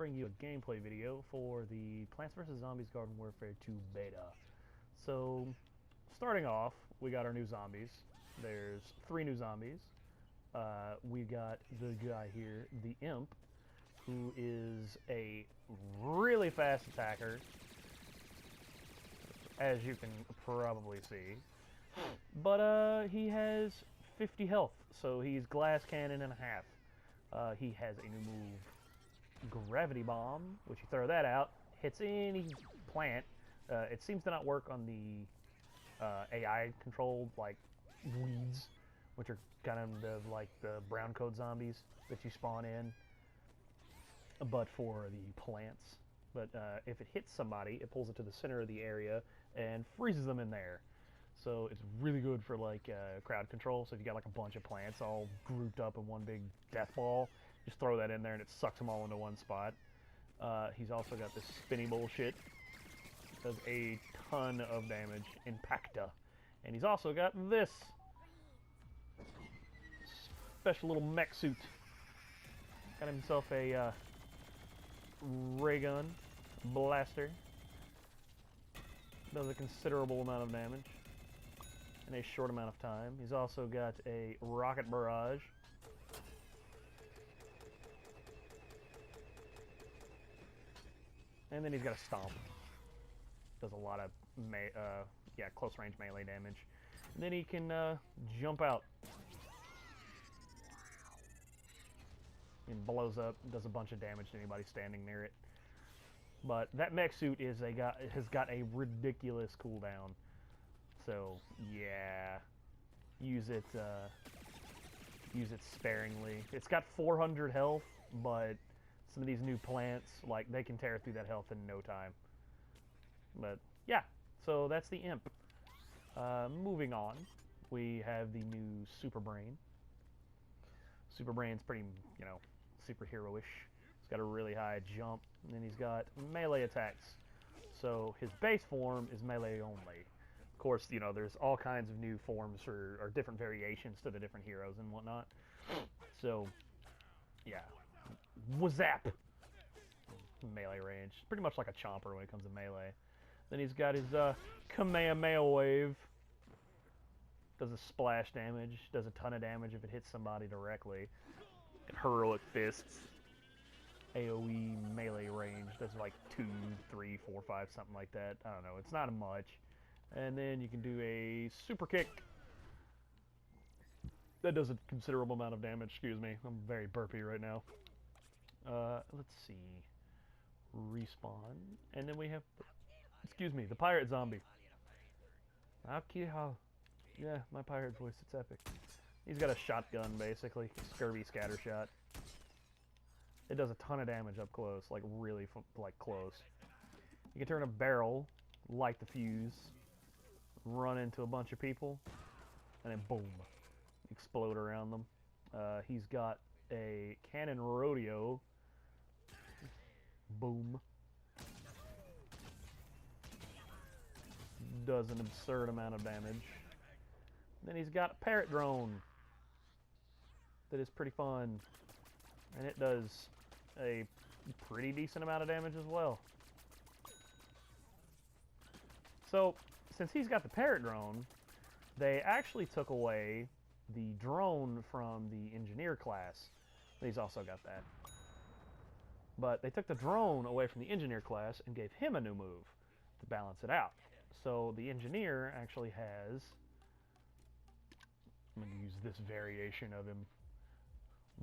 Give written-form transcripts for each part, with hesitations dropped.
bring you a gameplay video for the Plants vs. Zombies Garden Warfare 2 beta. So, starting off, we got our new zombies. There's 3 new zombies. We got the guy here, the Imp, who is a really fast attacker, as you can probably see. But he has 50 health, so he's glass cannon and a half. He has a new move, Gravity Bomb, which you throw that out, hits any plant. It seems to not work on the AI-controlled, like, weeds, which are kind of like the brown coat zombies that you spawn in, but for the plants. But if it hits somebody, it pulls it to the center of the area and freezes them in there. So it's really good for like crowd control. So if you got like a bunch of plants all grouped up in one big death ball, just throw that in there and it sucks them all into one spot. He's also got this spinny bullshit. Does a ton of damage. Impacta. And he's also got this special little mech suit. Got himself a ray gun blaster. Does a considerable amount of damage in a short amount of time. He's also got a rocket barrage. And then he's got a stomp. Does a lot of close range melee damage. And then he can jump out. And blows up, does a bunch of damage to anybody standing near it. But that mech suit has got a ridiculous cooldown. So yeah, use it sparingly. It's got 400 health, but some of these new plants, like, they can tear through that health in no time. But yeah, so that's the Imp. Moving on, we have the new Super Brain. Super Brain's pretty, superhero-ish. He's got a really high jump, and then he's got melee attacks. So his base form is melee only. Of course, there's all kinds of new forms or different variations to the different heroes and whatnot. So, yeah. Wazap! Melee range. Pretty much like a chomper when it comes to melee. Then he's got his Kamehameha Wave. Does a splash damage. Does a ton of damage if it hits somebody directly. And Heroic Fists. AoE melee range. Does like 2, 3, 4, 5, something like that. I don't know. It's not much. And then you can do a Super Kick. That does a considerable amount of damage. Excuse me. I'm very burpy right now. Let's see. Respawn. And then we have... the pirate zombie. Akihao. Yeah, my pirate voice, it's epic. He's got a shotgun, basically. Scurvy scatter shot. It does a ton of damage up close, like really close. You can turn a barrel, light the fuse, run into a bunch of people, and then boom, explode around them. He's got a cannon rodeo. Boom. Does an absurd amount of damage. Then he's got a parrot drone that is pretty fun, and it does a pretty decent amount of damage as well. So, since he's got the parrot drone, they actually took away the drone from the engineer class. He's also got that. But they took the drone away from the engineer class and gave him a new move to balance it out. So the engineer actually has... I'm going to use this variation of him.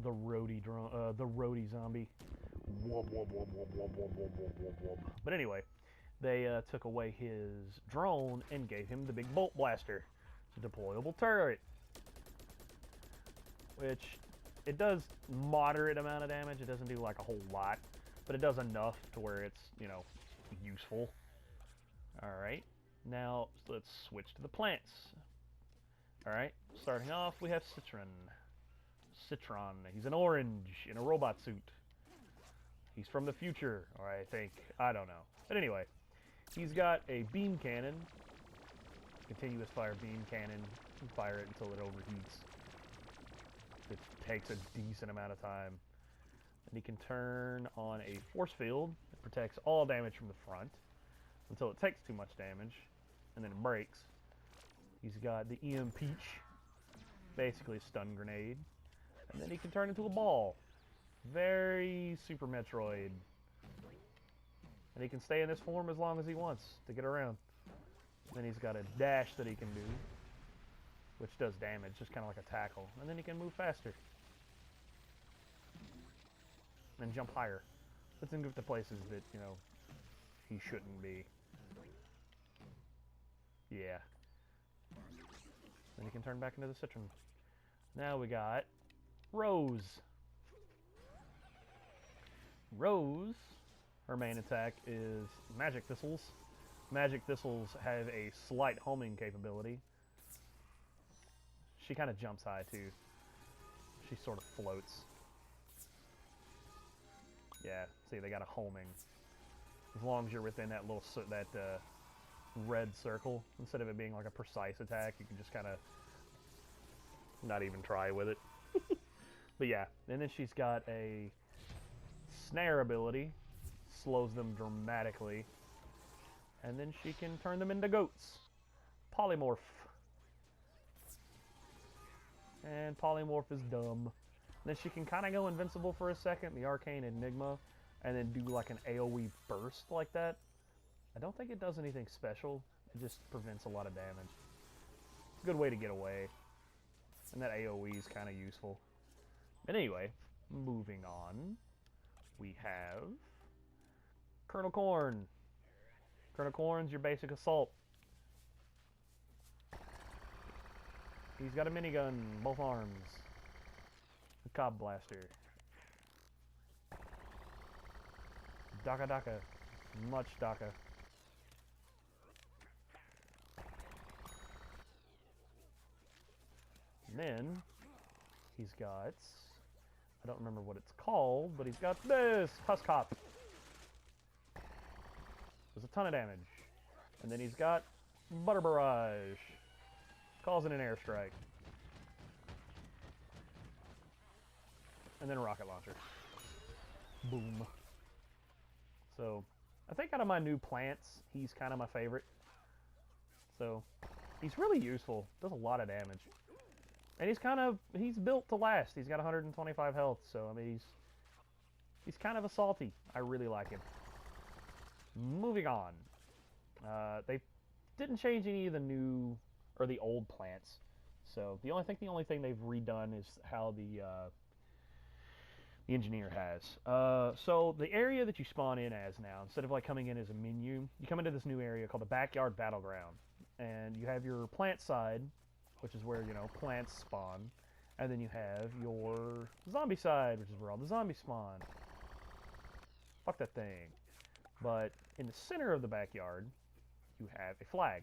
The roadie drone, the roadie zombie. Wub, wub, wub, wub, wub, wub, wub, wub, wub, wub. But anyway, they took away his drone and gave him the big bolt blaster. It's a deployable turret. Which, it does moderate amount of damage. It doesn't do like a whole lot. But it does enough to where it's, useful. Alright. Now, let's switch to the plants. Alright, starting off, we have Citron. Citron. He's an orange in a robot suit. He's from the future, or I think. I don't know. But anyway, he's got a beam cannon. Continuous fire beam cannon. You can fire it until it overheats. It takes a decent amount of time. And he can turn on a force field that protects all damage from the front until it takes too much damage, and then it breaks. He's got the EM Peach, basically a stun grenade, and then he can turn into a ball. Very Super Metroid. And he can stay in this form as long as he wants to get around. Then he's got a dash that he can do, which does damage, just kind of like a tackle. And then he can move faster. And jump higher. Puts him to places that, you know, he shouldn't be. Yeah. Then he can turn back into the Citron. Now we got Rose. Rose, her main attack is Magic Thistles. Magic Thistles have a slight homing capability. She kind of jumps high too. She sort of floats. Yeah, see, they got a homing. As long as you're within that little red circle, instead of it being like a precise attack, you can just kind of not even try with it. But yeah, and then she's got a snare ability, slows them dramatically, and then she can turn them into goats. Polymorph. And Polymorph is dumb. Then she can kind of go invincible for a second, the Arcane Enigma, and then do like an AoE burst like that. I don't think it does anything special. It just prevents a lot of damage. It's a good way to get away. And that AoE is kind of useful. But anyway, moving on, we have Colonel Corn. Colonel Corn's your basic assault. He's got a minigun, both arms. A Cob Blaster. Daka Daka. Much Daka. And then, he's got, I don't remember what it's called, but he's got this! Husk Hop. Does a ton of damage. And then he's got Butter Barrage. Causing an airstrike. And then a rocket launcher. Boom. So, I think out of my new plants, he's kind of my favorite. So, he's really useful. Does a lot of damage. And he's built to last. He's got 125 health, so I mean, he's kind of a salty. I really like him. Moving on. They didn't change any of the new, or the old plants. So, the only thing they've redone is how the engineer has. So, the area that you spawn in as now, instead of like coming in as a menu, you come into this new area called the Backyard Battleground. And you have your plant side, which is where, you know, plants spawn. And then you have your zombie side, which is where all the zombies spawn. Fuck that thing. But in the center of the backyard, you have a flag.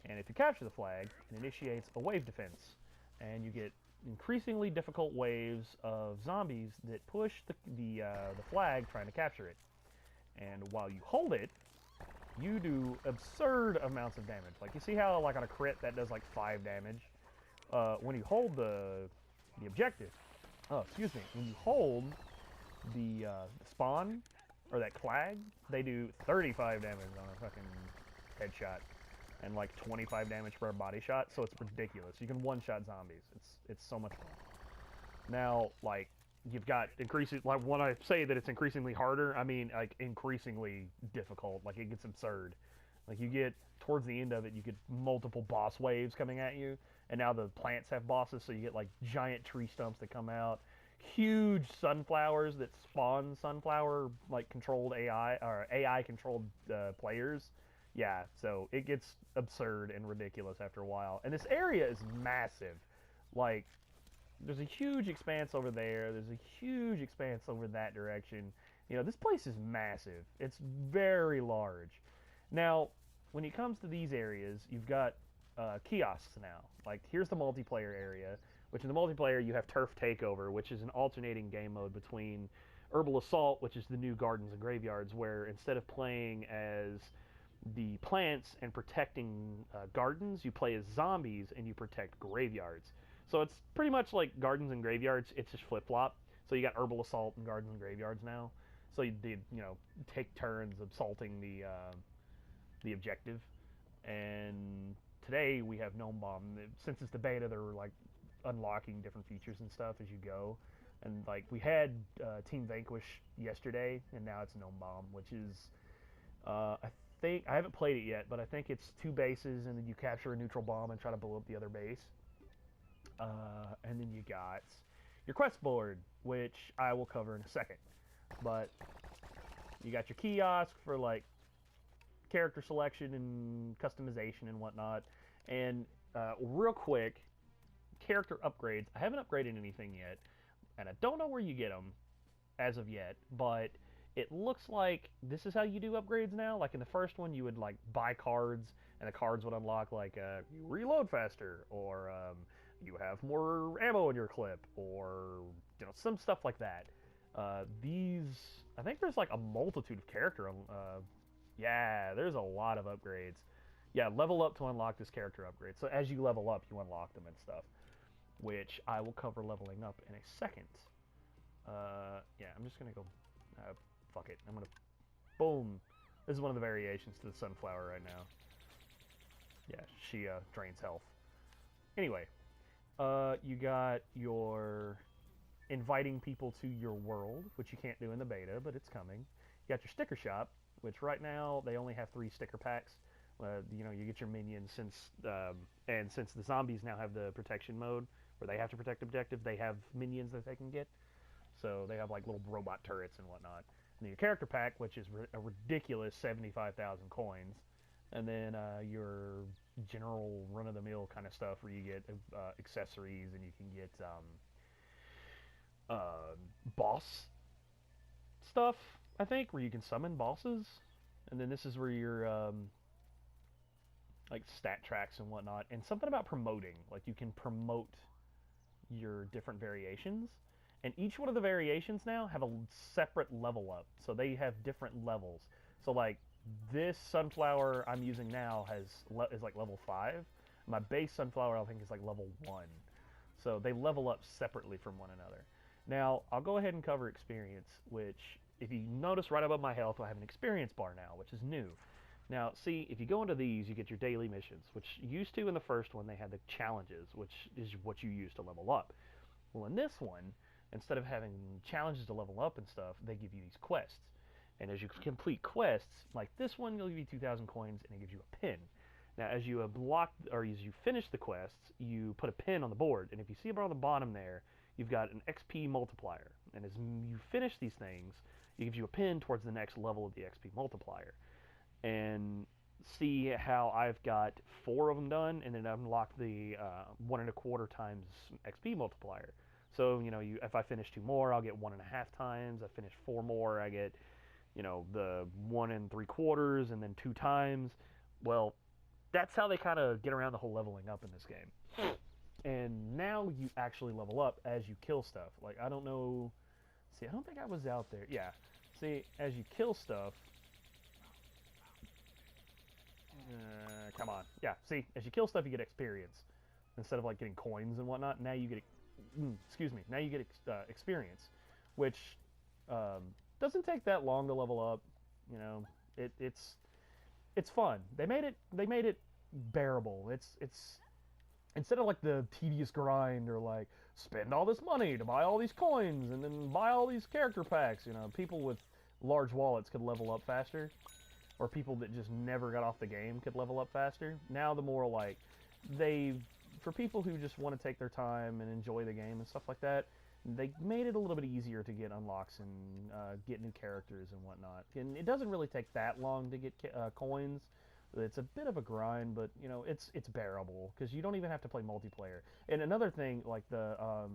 And if you capture the flag, it initiates a wave defense. And you get increasingly difficult waves of zombies that push the flag trying to capture it. And while you hold it, you do absurd amounts of damage. Like, you see how, like, on a crit, that does, like, 5 damage? When you hold the objective, when you hold the spawn, or that flag, they do 35 damage on a fucking headshot, and, like, 25 damage for a body shot, so it's ridiculous. You can one-shot zombies. It's so much fun. Now, like, you've got increasing, like, when I say that it's increasingly harder, I mean, like, increasingly difficult. Like, it gets absurd. Like, you get, towards the end of it, you get multiple boss waves coming at you, and now the plants have bosses, so you get, like, giant tree stumps that come out, huge sunflowers that spawn sunflower, like, controlled AI, or AI-controlled players. Yeah, so it gets absurd and ridiculous after a while. And this area is massive. Like, there's a huge expanse over there. There's a huge expanse over that direction. You know, this place is massive. It's very large. Now, when it comes to these areas, you've got kiosks now. Like, here's the multiplayer area, which in the multiplayer you have Turf Takeover, which is an alternating game mode between Herbal Assault, which is the new Gardens and Graveyards, where instead of playing as the plants and protecting gardens, you play as zombies and you protect graveyards. So it's pretty much like Gardens and Graveyards, it's just flip-flop. So you got herbal assault and gardens and graveyards now. So you did, take turns assaulting the objective. And today we have Gnome Bomb. Since it's the beta, they're like unlocking different features and stuff as you go. And like we had Team Vanquish yesterday, and now it's Gnome Bomb, which is I think I haven't played it yet, but I think it's 2 bases, and then you capture a neutral bomb and try to blow up the other base. And then you got your quest board, which I will cover in a second. But you got your kiosk for like character selection and customization and whatnot. And real quick, character upgrades. I haven't upgraded anything yet, and I don't know where you get them as of yet, but it looks like this is how you do upgrades now. Like in the first one, you would like buy cards, and the cards would unlock like you reload faster, or you have more ammo in your clip, or some stuff like that. I think there's like a multitude of character. Yeah, there's a lot of upgrades. Yeah, level up to unlock this character upgrade. So as you level up, you unlock them and stuff, which I will cover leveling up in a second. Yeah, I'm just gonna go. Fuck it. I'm gonna. Boom. This is one of the variations to the sunflower right now. Yeah, she drains health. Anyway, you got your inviting people to your world, which you can't do in the beta, but it's coming. You got your sticker shop, which right now they only have 3 sticker packs. You get your minions and since the zombies now have the protection mode where they have to protect objective, they have minions that they can get. So they have like little robot turrets and whatnot. And then your character pack, which is a ridiculous 75,000 coins. And then your general run-of-the-mill kind of stuff where you get accessories, and you can get boss stuff, I think, where you can summon bosses. And then this is where your like stat tracks and whatnot. And something about promoting. Like you can promote your different variations. And each one of the variations now have a separate level up. So they have different levels. So like this sunflower I'm using now is like level 5. My base sunflower I think is like level 1. So they level up separately from one another. Now I'll go ahead and cover experience, which if you notice right above my health I have an experience bar now, which is new. Now see, if you go into these you get your daily missions, which used to in the first one they had the challenges, which is what you use to level up. Well, in this one, instead of having challenges to level up and stuff, they give you these quests. And as you complete quests, like this one, you'll give you 2,000 coins, and it gives you a pin. Now, as you as you finish the quests, you put a pin on the board, and if you see on the bottom there, you've got an XP multiplier. And as you finish these things, it gives you a pin towards the next level of the XP multiplier. And see how I've got 4 of them done, and then I've unlocked the 1.25 times XP multiplier. So, if I finish 2 more, I'll get 1.5 times. I finish 4 more, I get, the 1.75, and then 2 times. Well, that's how they kind of get around the whole leveling up in this game. And now you actually level up as you kill stuff. Like, I don't know. See, I don't think I was out there. Yeah. See, as you kill stuff. Come on. Yeah, see, as you kill stuff, you get experience. Instead of, like, getting coins and whatnot, now you get now you get experience, which doesn't take that long to level up. It's fun. They made it bearable. It's instead of like the tedious grind or like spend all this money to buy all these coins and then buy all these character packs. People with large wallets could level up faster, or people that just never got off the game could level up faster. Now the more like for people who just want to take their time and enjoy the game and stuff like that, they made it a little bit easier to get unlocks and get new characters and whatnot. And it doesn't really take that long to get coins. It's a bit of a grind, but it's bearable because you don't even have to play multiplayer. And another thing, like the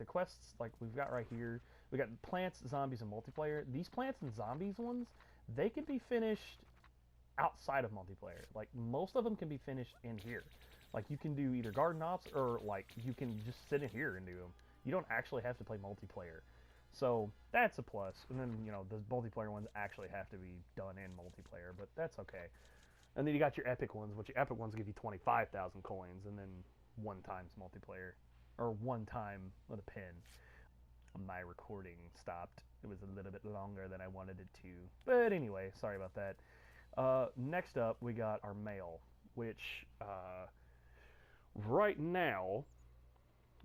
quests, like we've got right here, we got plants, zombies, and multiplayer. These plants and zombies ones, they can be finished outside of multiplayer. Like most of them can be finished in here. Like you can do either garden ops or like you can just sit in here and do them. You don't actually have to play multiplayer. So that's a plus. And then, the multiplayer ones actually have to be done in multiplayer, but that's okay. And then you got your epic ones, which your epic ones give you 25,000 coins and then 1 times multiplayer, or 1 time with a pin. my recording stopped. It was a little bit longer than I wanted it to. But anyway, sorry about that. Next up, we got our mail, which right now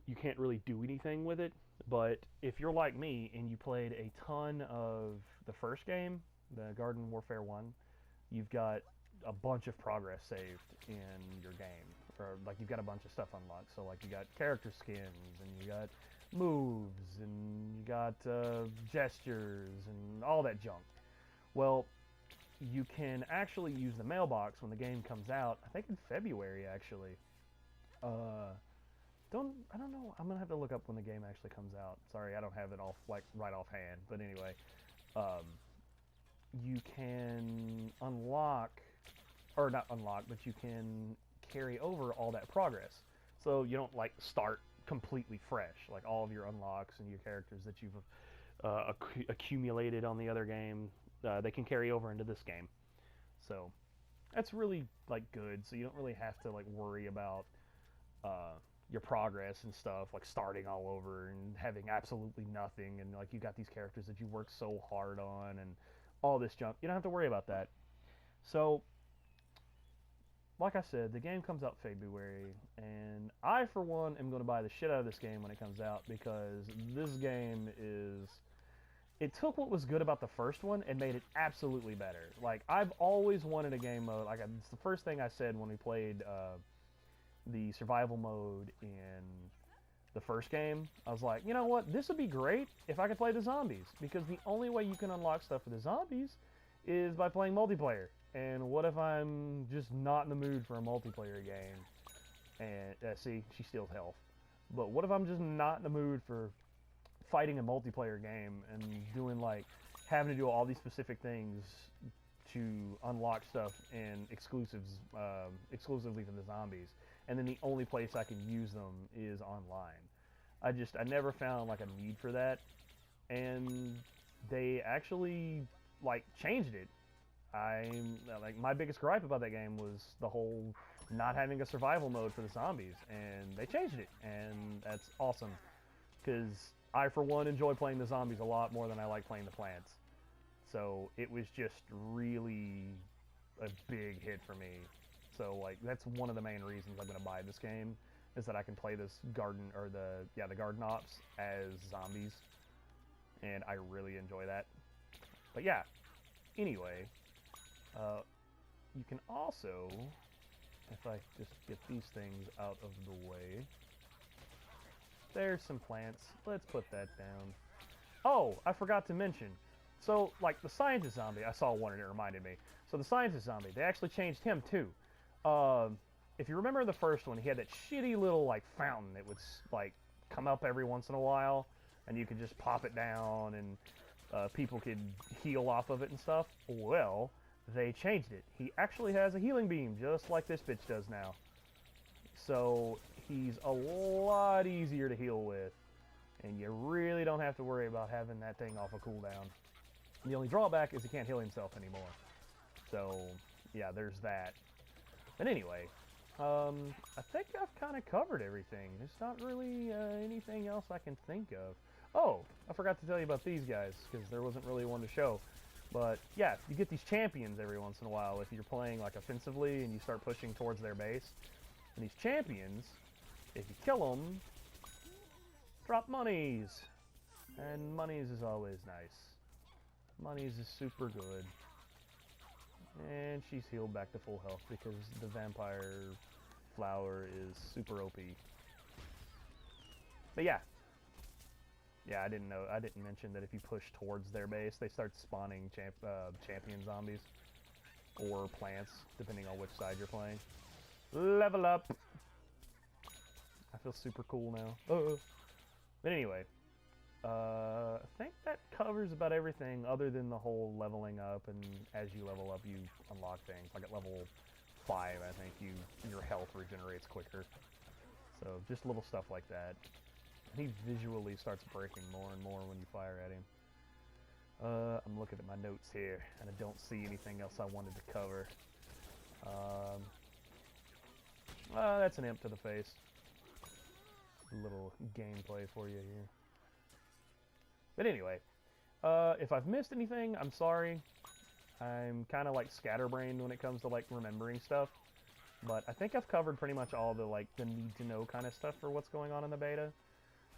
you can't really do anything with it. But if you're like me and you played a ton of the first game, the Garden Warfare 1, you've got a bunch of progress saved in your game. Or like you've got a bunch of stuff unlocked. So like you got character skins and you got moves and you got gestures and all that junk. Well, you can actually use the mailbox when the game comes out. I think in February actually. I don't know. I'm gonna have to look up when the game actually comes out. Sorry, I don't have it off like right offhand. But anyway, um, you can unlock, or not unlock, but you can carry over all that progress. So you don't like start completely fresh. Like all of your unlocks and your characters that you've accumulated on the other game, they can carry over into this game. So that's really like good. So you don't really have to like worry about your progress and stuff, like starting all over and having absolutely nothing, and like you got these characters that you work so hard on and all this junk. You don't have to worry about that. So, like I said, the game comes out February, and I, for one, am going to buy the shit out of this game when it comes out because this game is. It took what was good about the first one and made it absolutely better. Like, I've always wanted a game mode. Like, it's the first thing I said when we played the survival mode in the first game. I was like, you know what? This would be great if I could play the zombies, because the only way you can unlock stuff for the zombies is by playing multiplayer. And what if I'm just not in the mood for a multiplayer game? And see, she steals health. But what if I'm just not in the mood for fighting a multiplayer game and doing like having to do all these specific things to unlock stuff and exclusives, exclusively for the zombies, and then the only place I can use them is online. I never found like a need for that, and they actually like changed it. I'm like, my biggest gripe about that game was the whole not having a survival mode for the zombies, and they changed it, and that's awesome because I, for one, enjoy playing the zombies a lot more than I like playing the plants. So it was just really a big hit for me. So like that's one of the main reasons I'm gonna buy this game, is that I can play this garden, or the garden ops as zombies, and I really enjoy that. But yeah, anyway, you can also, if I just get these things out of the way, there's some plants. Let's put that down. Oh, I forgot to mention. So, like, the scientist zombie, I saw one and it reminded me. So the scientist zombie, they actually changed him too. If you remember the first one, he had that shitty little, like, fountain that would, like, come up every once in a while, and you could just pop it down, and people could heal off of it and stuff. Well, they changed it. He actually has a healing beam, just like this bitch does now. So he's a lot easier to heal with, and you really don't have to worry about having that thing off a cooldown. The only drawback is he can't heal himself anymore. So, yeah, there's that. But anyway, I think I've kind of covered everything. There's not really anything else I can think of. Oh, I forgot to tell you about these guys, because there wasn't really one to show. But, yeah, you get these champions every once in a while if you're playing, like, offensively and you start pushing towards their base. And these champions, if you kill them, drop monies. And monies is always nice. Monies is super good. And she's healed back to full health because the vampire flower is super OP. But yeah. Yeah, I didn't mention that if you push towards their base, they start spawning champion zombies. Or plants, depending on which side you're playing. Level up! I feel super cool now. But anyway, I think that covers about everything other than the whole leveling up, and as you level up you unlock things. Like at level 5, I think your health regenerates quicker. So just little stuff like that. And he visually starts breaking more and more when you fire at him. I'm looking at my notes here, and I don't see anything else I wanted to cover. That's an imp to the face. A little gameplay for you here. But anyway, if I've missed anything, I'm sorry. I'm kind of like scatterbrained when it comes to like remembering stuff. But I think I've covered pretty much all the like the need to know kind of stuff for what's going on in the beta.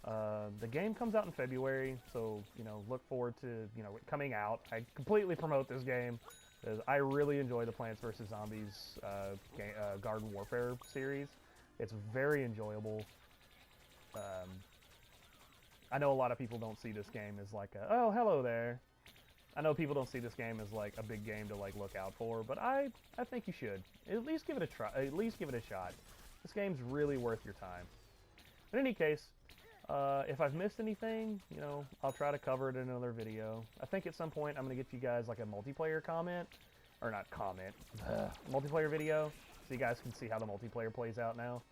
The game comes out in February, so you know, look forward to it coming out. I completely promote this game because I really enjoy the Plants vs Zombies Garden Warfare series. It's very enjoyable. I know a lot of people don't see this game as like oh, hello there. I know people don't see this game as like a big game to like look out for, but I think you should at least give it a try. At least give it a shot. This game's really worth your time. In any case, if I've missed anything, I'll try to cover it in another video. I think at some point I'm gonna get you guys like a multiplayer comment, or not comment, multiplayer video, so you guys can see how the multiplayer plays out now.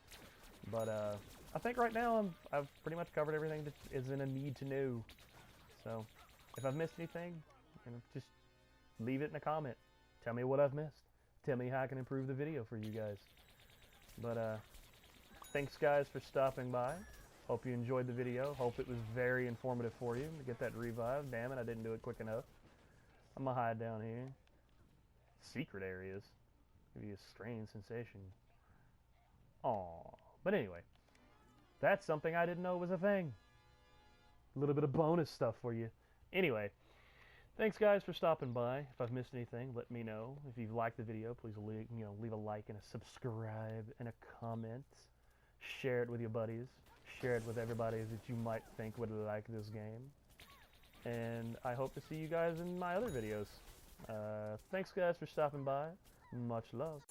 But I think right now I've pretty much covered everything that is in a need to know. So if I've missed anything, just leave it in a comment. Tell me what I've missed. Tell me how I can improve the video for you guys. But thanks guys for stopping by. Hope you enjoyed the video. Hope it was very informative for you to get that revive. Damn it, I didn't do it quick enough. I'm gonna hide down here. Secret areas. Give you a strange sensation. Aww. But anyway, that's something I didn't know was a thing. A little bit of bonus stuff for you. Anyway, thanks guys for stopping by. If I've missed anything, let me know. If you've liked the video, please leave a like and a subscribe and a comment. Share it with your buddies. Share it with everybody that you might think would like this game. And I hope to see you guys in my other videos. Thanks guys for stopping by. Much love.